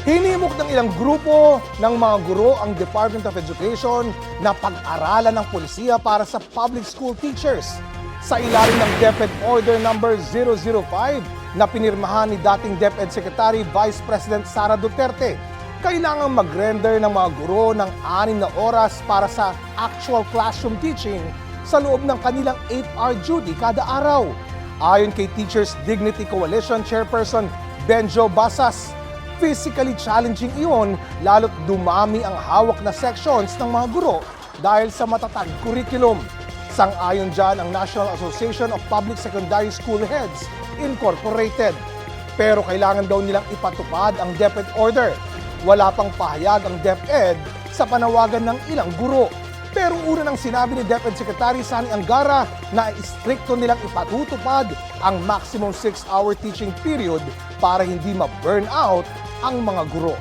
Hinimok ng ilang grupo ng mga guro ang Department of Education na pag-aralan ng polisiya para sa public school teachers. Sa ilalim ng DepEd Order number 005 na pinirmahan ni dating DepEd Secretary Vice President Sara Duterte, kailangang mag-render ng mga guro ng 6 na oras para sa actual classroom teaching sa loob ng kanilang 8-hour duty kada araw. Ayon kay Teachers Dignity Coalition Chairperson Benjo Basas, physically challenging iyon lalo't dumami ang hawak na sections ng mga guro dahil sa matatag curriculum. Sang-ayon dyan ang National Association of Public Secondary School Heads Incorporated. Pero kailangan daw nilang ipatupad ang DepEd Order. Wala pang pahayag ang DepEd sa panawagan ng ilang guro. Pero una nang sinabi ni DepEd Secretary Sani Angara na istrikto nilang ipatutupad ang maximum 6-hour teaching period para hindi ma-burn out ang mga guro.